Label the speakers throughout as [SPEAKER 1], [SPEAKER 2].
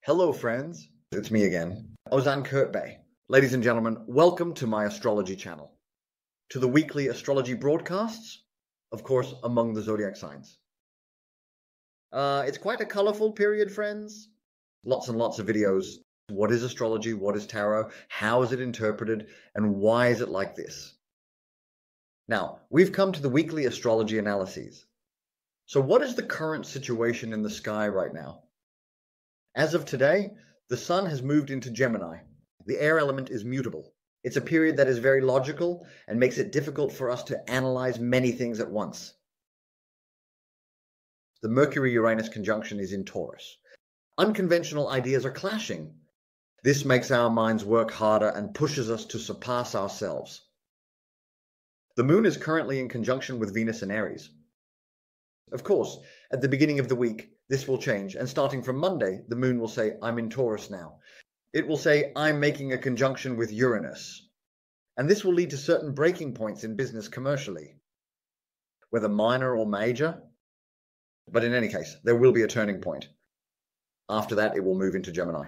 [SPEAKER 1] Hello, friends. It's me again, Ozan Kurtbey. Ladies and gentlemen, welcome to my astrology channel, to the weekly astrology broadcasts, of course, among the zodiac signs. It's quite a colorful period, friends. Lots and lots of videos. What is astrology? What is tarot? How is it interpreted? And why is it like this? Now, we've come to the weekly astrology analyses. So what is the current situation in the sky right now? As of today, the sun has moved into Gemini. The air element is mutable. It's a period that is very logical and makes it difficult for us to analyze many things at once. The Mercury-Uranus conjunction is in Taurus. Unconventional ideas are clashing. This makes our minds work harder and pushes us to surpass ourselves. The moon is currently in conjunction with Venus and Aries. Of course, at the beginning of the week, this will change, and starting from Monday, the moon will say, I'm in Taurus now. It will say, I'm making a conjunction with Uranus. And this will lead to certain breaking points in business commercially, whether minor or major. But in any case, there will be a turning point. After that, it will move into Gemini.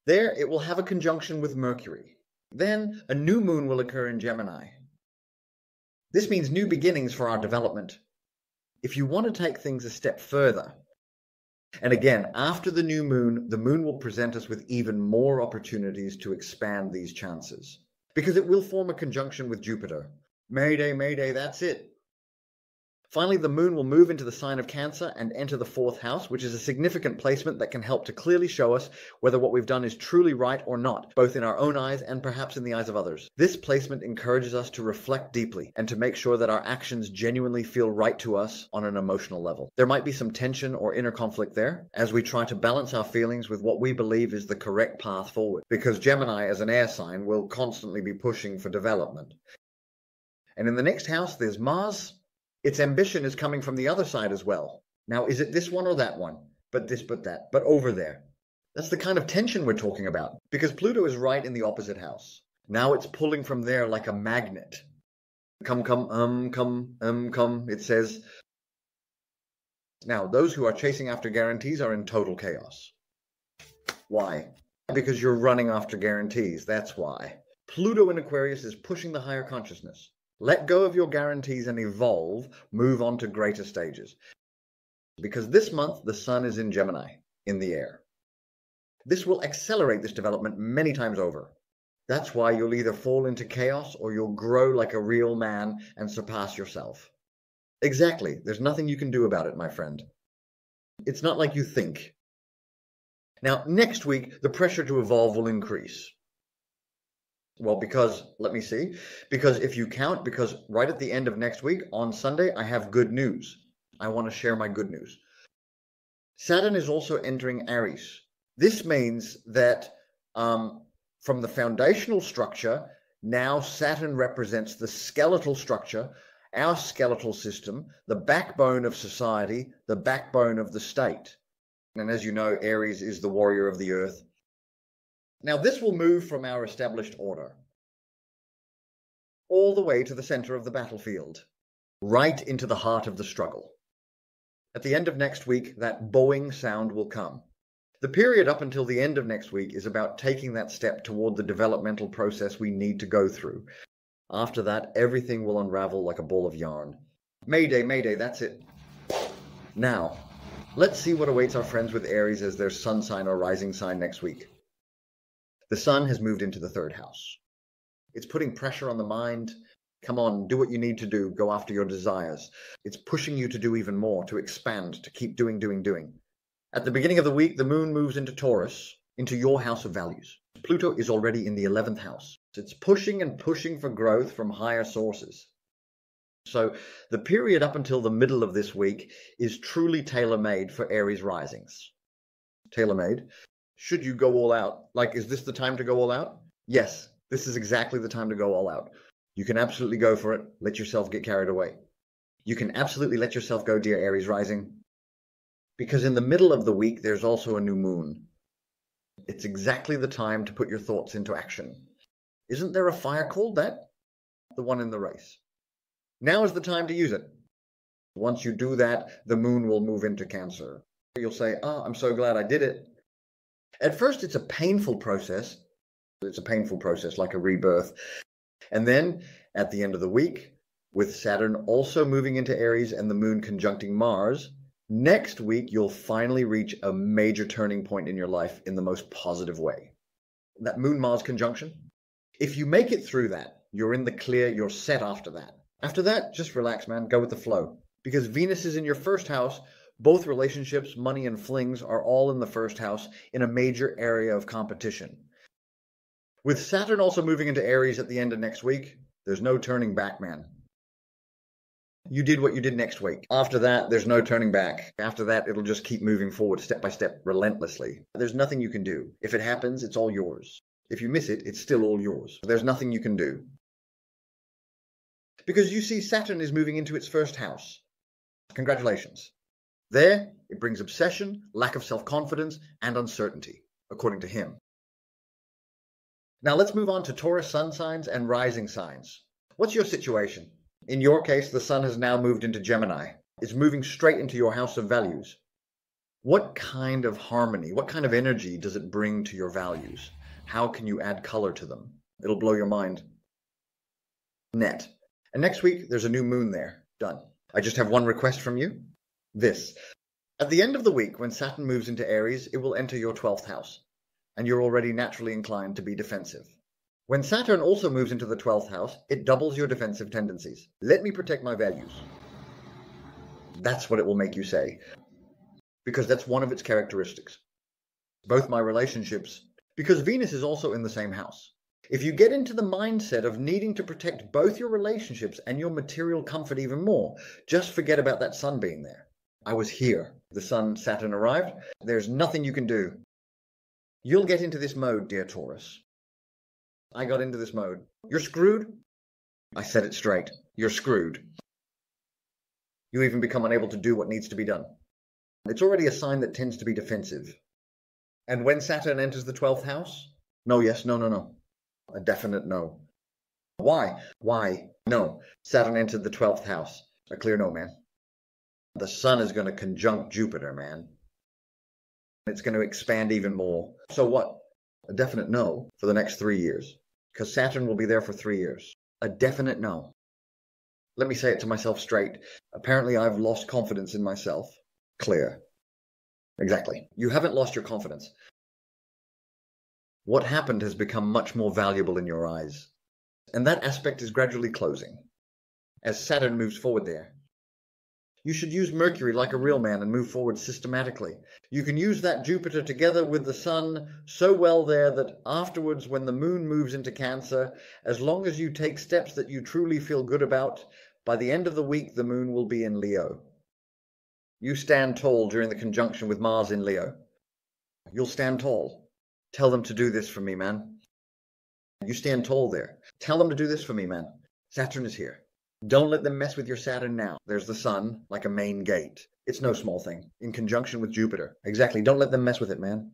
[SPEAKER 1] There, it will have a conjunction with Mercury. Then, a new moon will occur in Gemini. This means new beginnings for our development. If you want to take things a step further, and again, after the moon will present us with even more opportunities to expand these chances, because it will form a conjunction with Jupiter. Mayday, mayday, that's it. Finally, the moon will move into the sign of Cancer and enter the 4th house, which is a significant placement that can help to clearly show us whether what we've done is truly right or not, both in our own eyes and perhaps in the eyes of others. This placement encourages us to reflect deeply and to make sure that our actions genuinely feel right to us on an emotional level. There might be some tension or inner conflict there as we try to balance our feelings with what we believe is the correct path forward, because Gemini, as an air sign, will constantly be pushing for development. And in the next house, there's Mars. Its ambition is coming from the other side as well. Now, is it this one or that one? But this, but that, but over there. That's the kind of tension we're talking about, because Pluto is right in the opposite house. Now it's pulling from there like a magnet. Come, it says. Now, those who are chasing after guarantees are in total chaos. Why? Because you're running after guarantees, that's why. Pluto in Aquarius is pushing the higher consciousness. Let go of your guarantees and evolve, move on to greater stages. Because this month, the sun is in Gemini, in the air. This will accelerate this development many times over. That's why you'll either fall into chaos or you'll grow like a real man and surpass yourself. Exactly. There's nothing you can do about it, my friend. It's not like you think. Now, next week, the pressure to evolve will increase. Well, because if you count, because right at the end of next week, on Sunday, I have good news. I want to share my good news. Saturn is also entering Aries. This means that from the foundational structure, now Saturn represents the skeletal structure, our skeletal system, the backbone of society, the backbone of the state. And as you know, Aries is the warrior of the earth. Now, this will move from our established order all the way to the center of the battlefield, right into the heart of the struggle. At the end of next week, that bowing sound will come. The period up until the end of next week is about taking that step toward the developmental process we need to go through. After that, everything will unravel like a ball of yarn. Mayday, mayday, that's it. Now, let's see what awaits our friends with Aries as their sun sign or rising sign next week. The sun has moved into the 3rd house. It's putting pressure on the mind. Come on, do what you need to do. Go after your desires. It's pushing you to do even more, to expand, to keep doing. At the beginning of the week, the moon moves into Taurus, into your house of values. Pluto is already in the 11th house. It's pushing and pushing for growth from higher sources. So the period up until the middle of this week is truly tailor-made for Aries risings. Tailor-made. Should you go all out? Like, is this the time to go all out? Yes, this is exactly the time to go all out. You can absolutely go for it. Let yourself get carried away. You can absolutely let yourself go, dear Aries rising. Because in the middle of the week, there's also a new moon. It's exactly the time to put your thoughts into action. Isn't there a fire called that? The one in the race. Now is the time to use it. Once you do that, the moon will move into Cancer. You'll say, oh, I'm so glad I did it. At first, it's a painful process. It's a painful process, like a rebirth. And then, at the end of the week, with Saturn also moving into Aries and the moon conjuncting Mars, next week you'll finally reach a major turning point in your life in the most positive way. That moon-Mars conjunction, if you make it through that, you're in the clear, you're set after that. After that, just relax, man, go with the flow. Because Venus is in your first house, both relationships, money and flings are all in the first house in a major area of competition. With Saturn also moving into Aries at the end of next week, there's no turning back, man. You did what you did next week. After that, there's no turning back. After that, it'll just keep moving forward step by step, relentlessly. There's nothing you can do. If it happens, it's all yours. If you miss it, it's still all yours. There's nothing you can do. Because you see, Saturn is moving into its first house. Congratulations. There, it brings obsession, lack of self-confidence, and uncertainty, according to him. Now let's move on to Taurus sun signs and rising signs. What's your situation? In your case, the sun has now moved into Gemini. It's moving straight into your house of values. What kind of harmony, what kind of energy does it bring to your values? How can you add color to them? It'll blow your mind. Net. And next week, there's a new moon there. Done. I just have one request from you. This. At the end of the week, when Saturn moves into Aries, it will enter your 12th house. And you're already naturally inclined to be defensive. When Saturn also moves into the 12th house, it doubles your defensive tendencies. Let me protect my values. That's what it will make you say. Because that's one of its characteristics. Both my relationships, because Venus is also in the same house. If you get into the mindset of needing to protect both your relationships and your material comfort even more, just forget about that sun being there. I was here. The sun, Saturn arrived. There's nothing you can do. You'll get into this mode, dear Taurus. I got into this mode. You're screwed? I said it straight. You're screwed. You even become unable to do what needs to be done. It's already a sign that tends to be defensive. And when Saturn enters the 12th house? No, yes, no, no, no. A definite no. Why? Why? No. Saturn entered the 12th house. A clear no, man. The sun is going to conjunct Jupiter, man. It's going to expand even more. So what? A definite no for the next 3 years. Because Saturn will be there for 3 years. A definite no. Let me say it to myself straight. Apparently I've lost confidence in myself. Clear. Exactly. You haven't lost your confidence. What happened has become much more valuable in your eyes. And that aspect is gradually closing. As Saturn moves forward there. You should use Mercury like a real man and move forward systematically. You can use that Jupiter together with the sun so well there that afterwards, when the moon moves into Cancer, as long as you take steps that you truly feel good about, by the end of the week the moon will be in Leo. You stand tall during the conjunction with Mars in Leo. You'll stand tall. Tell them to do this for me, man. You stand tall there. Tell them to do this for me, man. Saturn is here. Don't let them mess with your Saturn now. There's the sun, like a main gate. It's no small thing, in conjunction with Jupiter. Exactly, don't let them mess with it, man.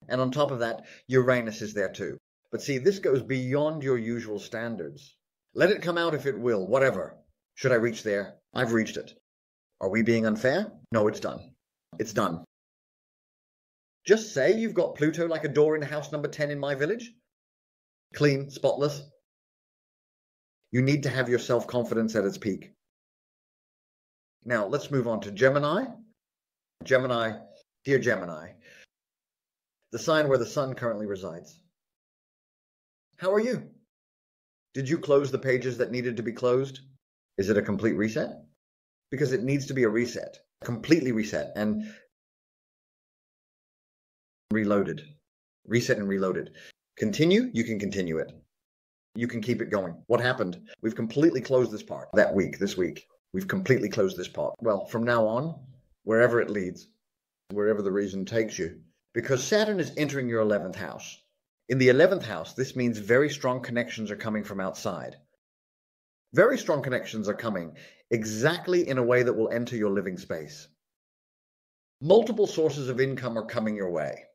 [SPEAKER 1] And on top of that, Uranus is there too. But see, this goes beyond your usual standards. Let it come out if it will, whatever. Should I reach there? I've reached it. Are we being unfair? No, it's done. It's done. Just say you've got Pluto like a door in house number 10 in my village. Clean, spotless. You need to have your self-confidence at its peak. Now, let's move on to Gemini. Gemini, dear Gemini, the sign where the sun currently resides. How are you? Did you close the pages that needed to be closed? Is it a complete reset? Because it needs to be a reset, completely reset, and reloaded. Reset and reloaded. Continue, you can continue it. You can keep it going. What happened? We've completely closed this part this week. We've completely closed this part. Well, from now on, wherever it leads, wherever the reason takes you, because Saturn is entering your 11th house. In the 11th house, this means very strong connections are coming from outside. Very strong connections are coming exactly in a way that will enter your living space. Multiple sources of income are coming your way.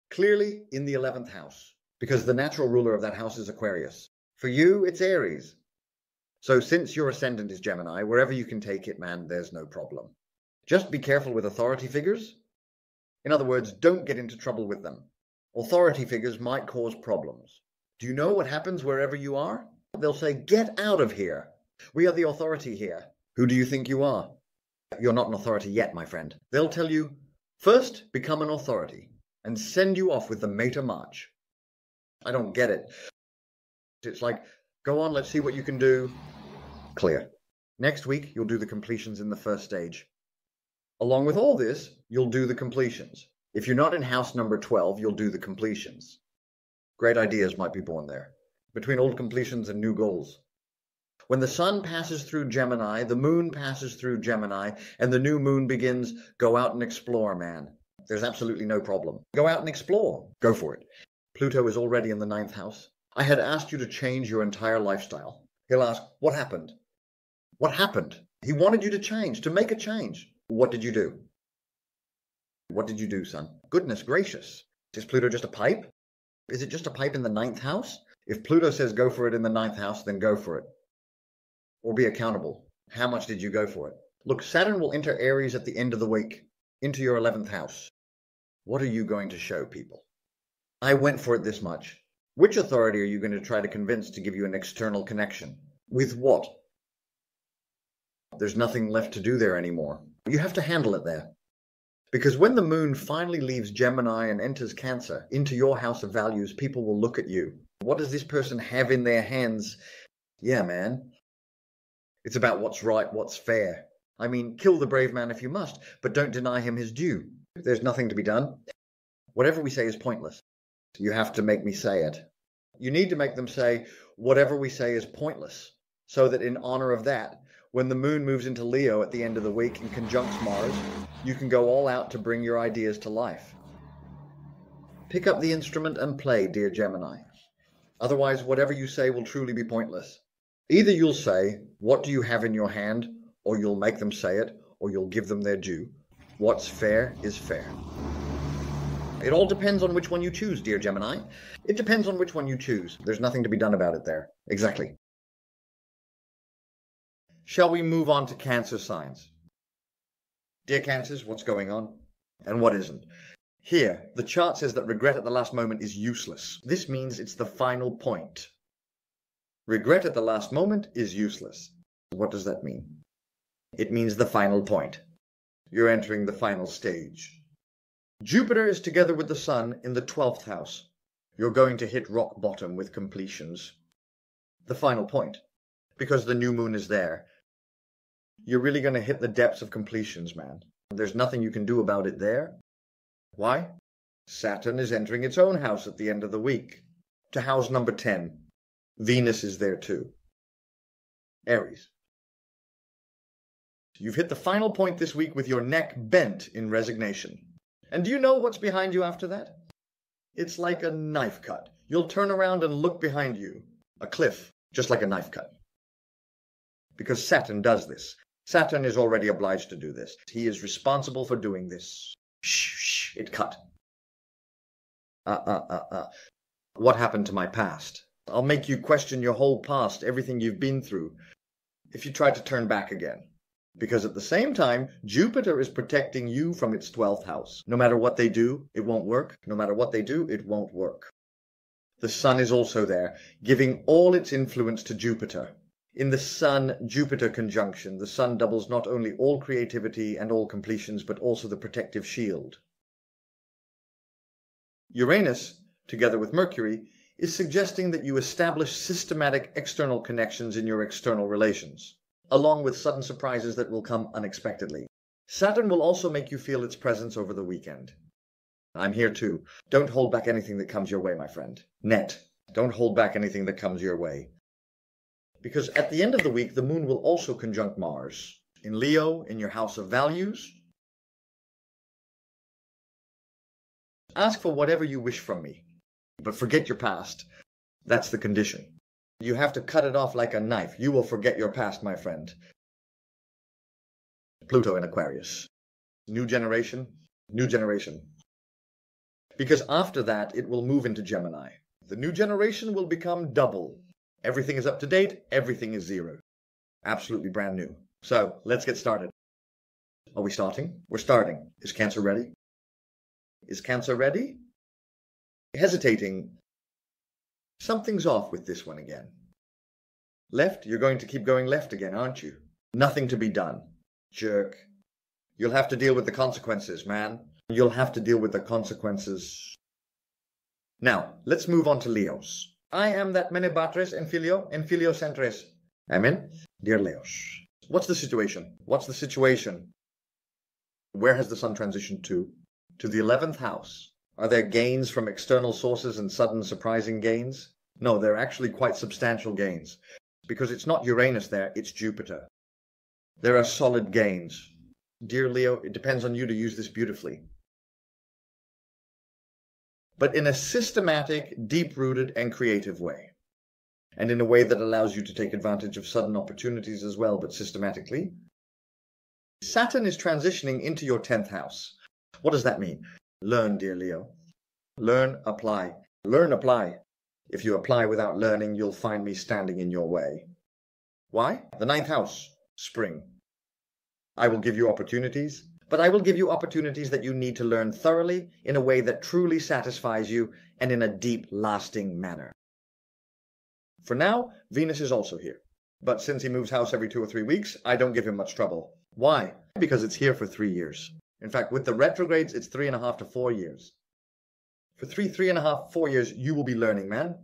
[SPEAKER 1] Clearly in the 11th house, because the natural ruler of that house is Aquarius. For you, it's Aries. So since your ascendant is Gemini, wherever you can take it, man, there's no problem. Just be careful with authority figures. In other words, don't get into trouble with them. Authority figures might cause problems. Do you know what happens wherever you are? They'll say, "Get out of here. We are the authority here. Who do you think you are?" You're not an authority yet, my friend. They'll tell you, "First, become an authority," and send you off with the Mater March. I don't get it. It's like, go on, let's see what you can do. Clear. Next week, you'll do the completions in the first stage. Along with all this, you'll do the completions. If you're not in house number 12, you'll do the completions. Great ideas might be born there, between old completions and new goals. When the sun passes through Gemini, the moon passes through Gemini, and the new moon begins, go out and explore, man. There's absolutely no problem. Go out and explore. Go for it. Pluto is already in the 9th house. I had asked you to change your entire lifestyle. He'll ask, what happened? What happened? He wanted you to change, to make a change. What did you do? What did you do, son? Goodness gracious. Is Pluto just a pipe? Is it just a pipe in the 9th house? If Pluto says go for it in the 9th house, then go for it. Or be accountable. How much did you go for it? Look, Saturn will enter Aries at the end of the week, into your 11th house. What are you going to show people? I went for it this much. Which authority are you going to try to convince to give you an external connection? With what? There's nothing left to do there anymore. You have to handle it there. Because when the moon finally leaves Gemini and enters Cancer, into your house of values, people will look at you. What does this person have in their hands? Yeah, man. It's about what's right, what's fair. I mean, kill the brave man if you must, but don't deny him his due. There's nothing to be done. Whatever we say is pointless. You have to make me say it. You need to make them say, whatever we say is pointless, so that in honor of that, when the moon moves into Leo at the end of the week and conjuncts Mars, you can go all out to bring your ideas to life. Pick up the instrument and play, dear Gemini. Otherwise, whatever you say will truly be pointless. Either you'll say, what do you have in your hand, or you'll make them say it, or you'll give them their due. What's fair is fair. It all depends on which one you choose, dear Gemini. It depends on which one you choose. There's nothing to be done about it there. Exactly. Shall we move on to Cancer signs? Dear Cancers, what's going on? And what isn't? Here, the chart says that regret at the last moment is useless. This means it's the final point. Regret at the last moment is useless. What does that mean? It means the final point. You're entering the final stage. Jupiter is together with the Sun in the 12th house. You're going to hit rock bottom with completions. The final point. Because the new moon is there. You're really going to hit the depths of completions, man. There's nothing you can do about it there. Why? Saturn is entering its own house at the end of the week. To house number 10. Venus is there too. Aries. You've hit the final point this week with your neck bent in resignation. And do you know what's behind you after that? It's like a knife cut. You'll turn around and look behind you. A cliff, just like a knife cut. Because Saturn does this. Saturn is already obliged to do this. He is responsible for doing this. Shh, it cut. What happened to my past? I'll make you question your whole past, everything you've been through, if you try to turn back again. Because at the same time, Jupiter is protecting you from its 12th house. No matter what they do, it won't work. No matter what they do, it won't work. The Sun is also there, giving all its influence to Jupiter. In the Sun-Jupiter conjunction, the Sun doubles not only all creativity and all completions, but also the protective shield. Uranus, together with Mercury, is suggesting that you establish systematic external connections in your external relations, along with sudden surprises that will come unexpectedly. Saturn will also make you feel its presence over the weekend. I'm here too. Don't hold back anything that comes your way, my friend. Don't hold back anything that comes your way. Because at the end of the week, the moon will also conjunct Mars. In Leo, in your house of values. Ask for whatever you wish from me, but forget your past. That's the condition. You have to cut it off like a knife. You will forget your past, my friend. Pluto in Aquarius. New generation. Because after that, it will move into Gemini. The new generation will become double. Everything is up to date. Everything is zero. Absolutely brand new. So, let's get started. Are we starting? We're starting. Is Cancer ready? Is Cancer ready? Hesitating. Something's off with this one again. Left? You're going to keep going left again, aren't you? Nothing to be done. Jerk. You'll have to deal with the consequences, man. You'll have to deal with the consequences. Now, let's move on to Leos. I am that mene batres en filio centres. Amen? Dear Leos. What's the situation? What's the situation? Where has the sun transitioned to? To the 11th house. Are there gains from external sources and sudden surprising gains? No, they're actually quite substantial gains. Because it's not Uranus there, it's Jupiter. There are solid gains. Dear Leo, it depends on you to use this beautifully. But in a systematic, deep-rooted, and creative way. And in a way that allows you to take advantage of sudden opportunities as well, but systematically. Saturn is transitioning into your 10th house. What does that mean? Learn, dear Leo. Learn, apply. Learn, apply. If you apply without learning, you'll find me standing in your way. Why? The 9th house, spring. I will give you opportunities, but I will give you opportunities that you need to learn thoroughly in a way that truly satisfies you and in a deep, lasting manner. For now, Venus is also here. But since he moves house every 2 or 3 weeks, I don't give him much trouble. Why? Because it's here for 3 years. In fact, with the retrogrades, it's 3.5 to 4 years. For 3.5, 4 years, you will be learning, man.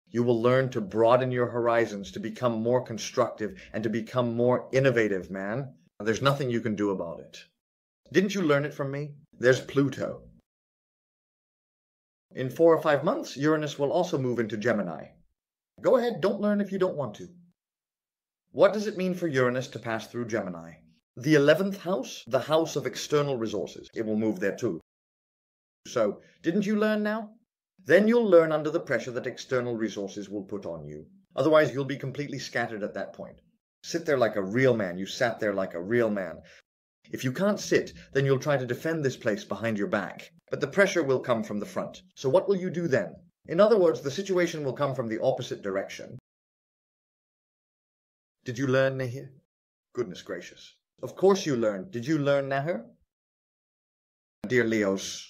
[SPEAKER 1] You will learn to broaden your horizons, to become more constructive, and to become more innovative, man. There's nothing you can do about it. Didn't you learn it from me? There's Pluto. In 4 or 5 months, Uranus will also move into Gemini. Go ahead, don't learn if you don't want to. What does it mean for Uranus to pass through Gemini? The 11th house, the house of external resources. It will move there too. So, didn't you learn now? Then you'll learn under the pressure that external resources will put on you. Otherwise, you'll be completely scattered at that point. Sit there like a real man. You sat there like a real man. If you can't sit, then you'll try to defend this place behind your back. But the pressure will come from the front. So what will you do then? In other words, the situation will come from the opposite direction. Did you learn, Nahir? Goodness gracious. Of course you learned. Did you learn, Nahir? Dear Leos,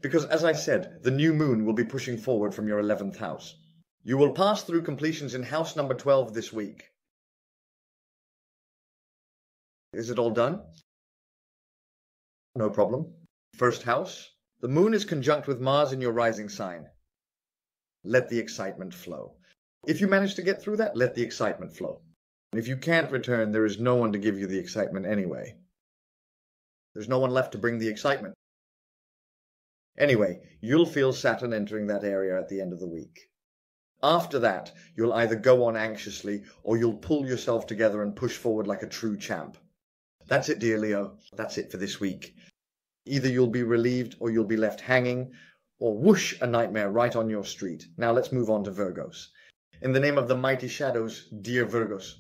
[SPEAKER 1] because as I said, the new moon will be pushing forward from your 11th house. You will pass through completions in house number 12 this week. Is it all done? No problem. First house, the moon is conjunct with Mars in your rising sign. Let the excitement flow. If you manage to get through that, let the excitement flow. If you can't return, there is no one to give you the excitement anyway. There's no one left to bring the excitement. Anyway, you'll feel Saturn entering that area at the end of the week. After that, you'll either go on anxiously or you'll pull yourself together and push forward like a true champ. That's it, dear Leo. That's it for this week. Either you'll be relieved or you'll be left hanging, or whoosh, a nightmare right on your street. Now let's move on to Virgos. In the name of the mighty shadows, dear Virgos.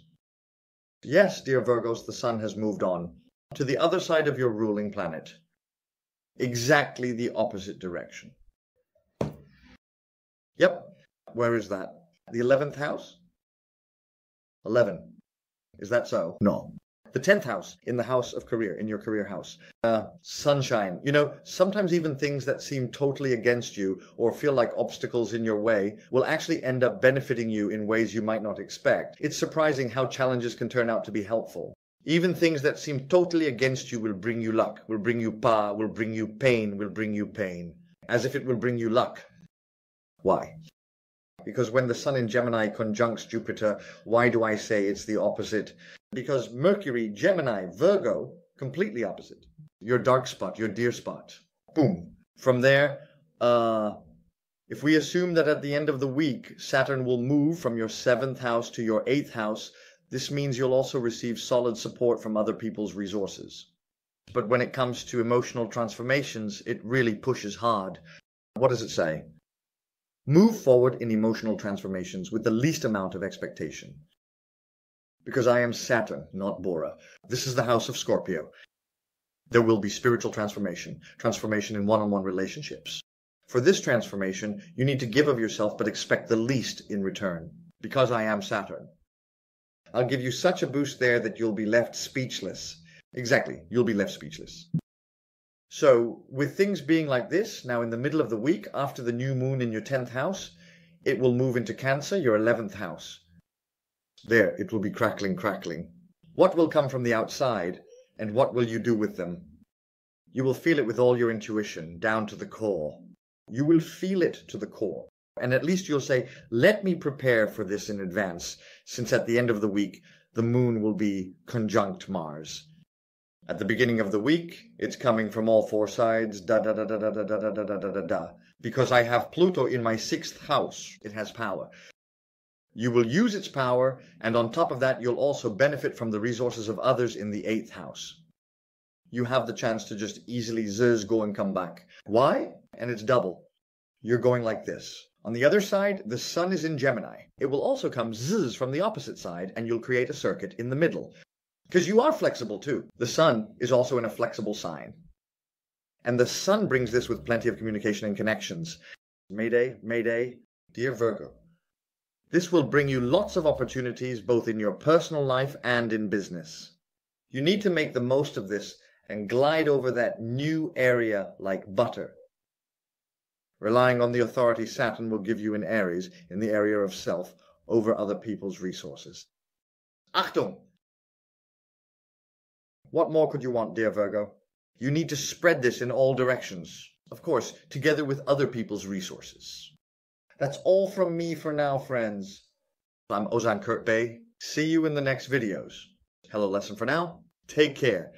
[SPEAKER 1] Yes, dear Virgos, the sun has moved on to the other side of your ruling planet. Exactly the opposite direction. Yep. Where is that? The 11th house? 11. Is that so? No. The 10th house, in the house of career, in your career house. Sunshine. You know, sometimes even things that seem totally against you or feel like obstacles in your way will actually end up benefiting you in ways you might not expect. It's surprising how challenges can turn out to be helpful. Even things that seem totally against you will bring you luck, will bring you power, will bring you pain, will bring you pain. As if it will bring you luck. Why? Because when the sun in Gemini conjuncts Jupiter, why do I say it's the opposite? Because Mercury, Gemini, Virgo, completely opposite. Your dark spot, your dear spot. Boom. From there, if we assume that at the end of the week, Saturn will move from your 7th house to your 8th house, this means you'll also receive solid support from other people's resources. But when it comes to emotional transformations, it really pushes hard. What does it say? Move forward in emotional transformations with the least amount of expectation. Because I am Saturn, not Bora. This is the house of Scorpio. There will be spiritual transformation, transformation in one-on-one relationships. For this transformation, you need to give of yourself but expect the least in return. Because I am Saturn. I'll give you such a boost there that you'll be left speechless. Exactly, you'll be left speechless. So with things being like this, now in the middle of the week, after the new moon in your 10th house, it will move into Cancer, your 11th house. There, it will be crackling, crackling. What will come from the outside, and what will you do with them? You will feel it with all your intuition, down to the core. You will feel it to the core. And at least you'll say, let me prepare for this in advance, since at the end of the week, the moon will be conjunct Mars. At the beginning of the week, it's coming from all four sides, da-da-da-da-da-da-da-da-da-da-da. Because I have Pluto in my 6th house, it has power. You will use its power, and on top of that, you'll also benefit from the resources of others in the 8th house. You have the chance to just easily go and come back. Why? And it's double. You're going like this. On the other side, the sun is in Gemini. It will also come from the opposite side, and you'll create a circuit in the middle. Because you are flexible too. The sun is also in a flexible sign. And the sun brings this with plenty of communication and connections. Mayday, Mayday, dear Virgo. This will bring you lots of opportunities both in your personal life and in business. You need to make the most of this and glide over that new area like butter. Relying on the authority Saturn will give you in Aries in the area of self over other people's resources. Achtung! What more could you want, dear Virgo? You need to spread this in all directions, of course, together with other people's resources. That's all from me for now, friends. I'm Ozan Kurt Bey. See you in the next videos. Hello lesson for now. Take care.